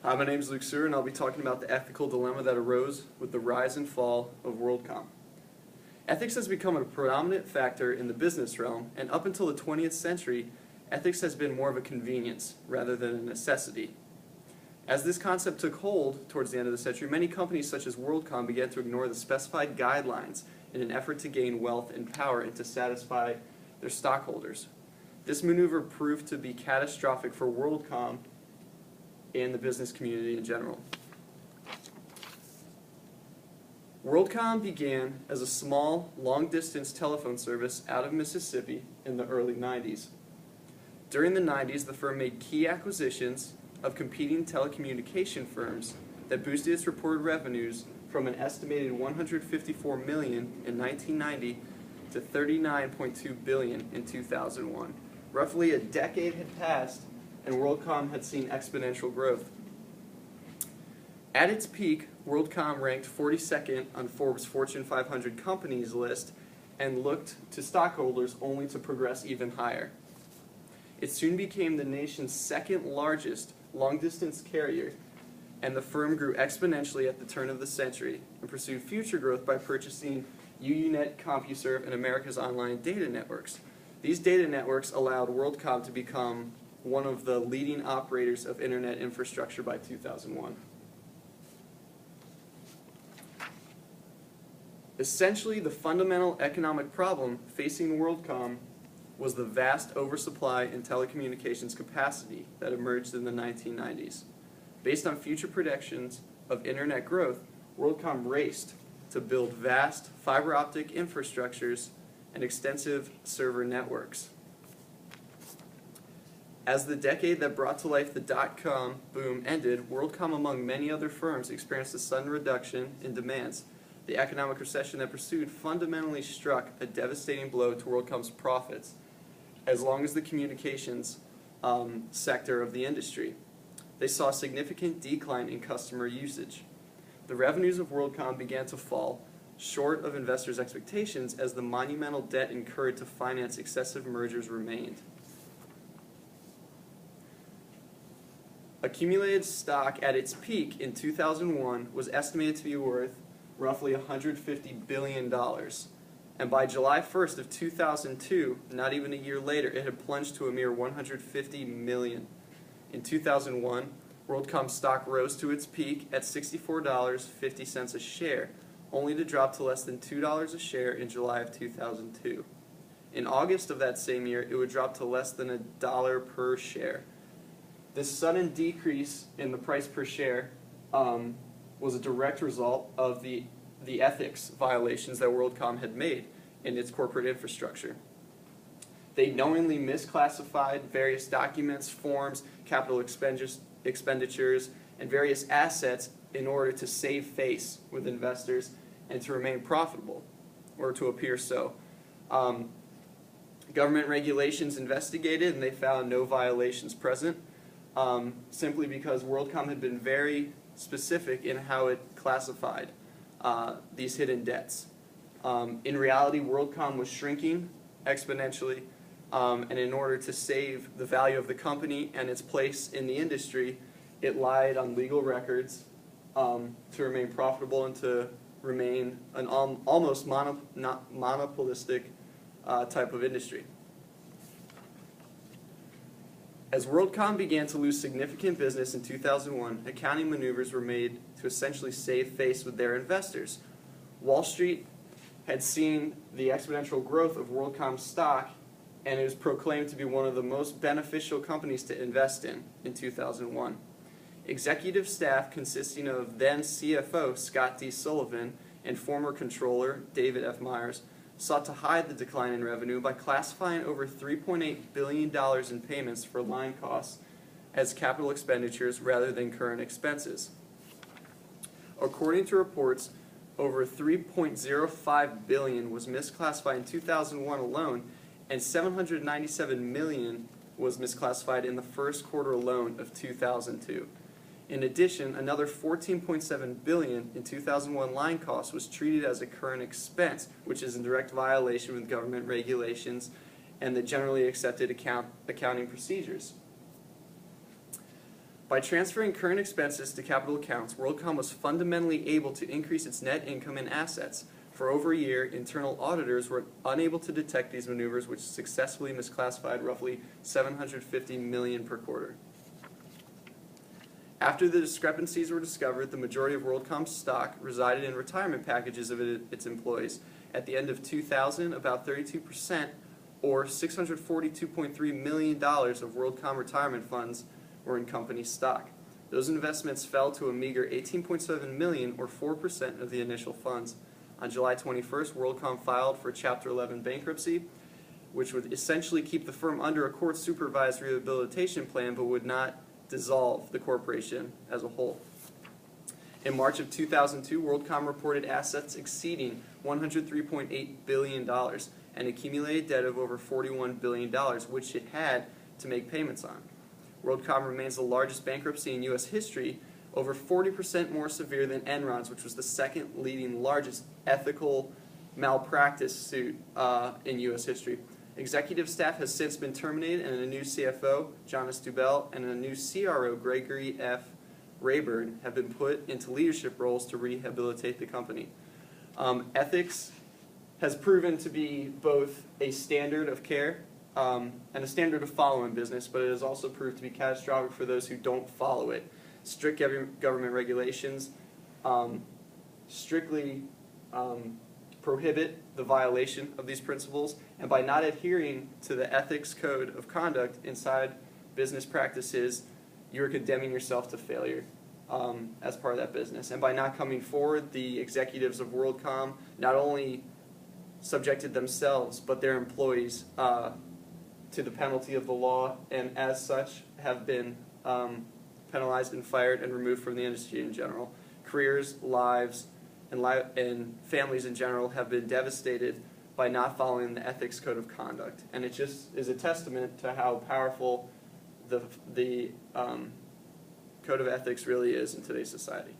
Hi, my name is Luke Sewer, and I'll be talking about the ethical dilemma that arose with the rise and fall of WorldCom. Ethics has become a predominant factor in the business realm, and up until the 20th century, ethics has been more of a convenience rather than a necessity. As this concept took hold towards the end of the century, many companies such as WorldCom began to ignore the specified guidelines in an effort to gain wealth and power and to satisfy their stockholders. This maneuver proved to be catastrophic for WorldCom and the business community in general. WorldCom began as a small, long-distance telephone service out of Mississippi in the early 90s. During the 90s, the firm made key acquisitions of competing telecommunication firms that boosted its reported revenues from an estimated $154 million in 1990 to $39.2 billion in 2001. Roughly a decade had passed, and WorldCom had seen exponential growth. At its peak, WorldCom ranked 42nd on Forbes' Fortune 500 companies list and looked to stockholders only to progress even higher. It soon became the nation's second largest long-distance carrier, and the firm grew exponentially at the turn of the century and pursued future growth by purchasing UUNet, CompuServe, and America's Online Data Networks. These data networks allowed WorldCom to become one of the leading operators of internet infrastructure by 2001. Essentially, the fundamental economic problem facing WorldCom was the vast oversupply in telecommunications capacity that emerged in the 1990s. Based on future predictions of internet growth, WorldCom raced to build vast fiber optic infrastructures and extensive server networks. As the decade that brought to life the dot-com boom ended, WorldCom, among many other firms, experienced a sudden reduction in demands. The economic recession that pursued fundamentally struck a devastating blow to WorldCom's profits, as long as the communications sector of the industry. They saw a significant decline in customer usage. The revenues of WorldCom began to fall, short of investors' expectations, as the monumental debt incurred to finance excessive mergers remained. Accumulated stock at its peak in 2001 was estimated to be worth roughly $150 billion. And by July 1st of 2002, not even a year later, it had plunged to a mere $150 million. In 2001, WorldCom stock rose to its peak at $64.50 a share, only to drop to less than $2 a share in July of 2002. In August of that same year, it would drop to less than $1 per share. This sudden decrease in the price per share was a direct result of the ethics violations that WorldCom had made in its corporate infrastructure. They knowingly misclassified various documents, forms, capital expenditures, and various assets in order to save face with investors and to remain profitable, or to appear so. Government regulations investigated, and they found no violations present, simply because WorldCom had been very specific in how it classified these hidden debts. In reality, WorldCom was shrinking exponentially, and in order to save the value of the company and its place in the industry, it lied on legal records to remain profitable and to remain an almost monopolistic type of industry. As WorldCom began to lose significant business in 2001, accounting maneuvers were made to essentially save face with their investors. Wall Street had seen the exponential growth of WorldCom's stock, and it was proclaimed to be one of the most beneficial companies to invest in 2001. Executive staff consisting of then CFO Scott D. Sullivan and former controller David F. Myers sought to hide the decline in revenue by classifying over $3.8 billion in payments for line costs as capital expenditures rather than current expenses. According to reports, over $3.05 billion was misclassified in 2001 alone, and $797 million was misclassified in the first quarter alone of 2002. In addition, another $14.7 billion in 2001 line costs was treated as a current expense, which is in direct violation with government regulations and the generally accepted accounting procedures. By transferring current expenses to capital accounts, WorldCom was fundamentally able to increase its net income and assets. For over a year, internal auditors were unable to detect these maneuvers, which successfully misclassified roughly $750 million per quarter. After the discrepancies were discovered, the majority of WorldCom's stock resided in retirement packages of its employees. At the end of 2000, about 32%, or $642.3 million of WorldCom retirement funds were in company stock. Those investments fell to a meager $18.7 million, or 4% of the initial funds. On July 21st, WorldCom filed for Chapter 11 bankruptcy, which would essentially keep the firm under a court-supervised rehabilitation plan but would not dissolve the corporation as a whole. In March of 2002, WorldCom reported assets exceeding $103.8 billion and accumulated debt of over $41 billion, which it had to make payments on. WorldCom remains the largest bankruptcy in U.S. history, over 40% more severe than Enron's, which was the second leading largest ethical malpractice suit in U.S. history. Executive staff has since been terminated, and a new CFO, Jonas Dubell, and a new CRO, Gregory F. Rayburn, have been put into leadership roles to rehabilitate the company. Ethics has proven to be both a standard of care and a standard of follow in business, but it has also proved to be catastrophic for those who don't follow it. Strict government regulations strictly prohibit the violation of these principles, and by not adhering to the ethics code of conduct inside business practices, you're condemning yourself to failure as part of that business. And by not coming forward, the executives of WorldCom not only subjected themselves but their employees to the penalty of the law, and as such have been penalized and fired and removed from the industry in general. Careers, lives, and families in general have been devastated by not following the ethics code of conduct. And it just is a testament to how powerful the code of ethics really is in today's society.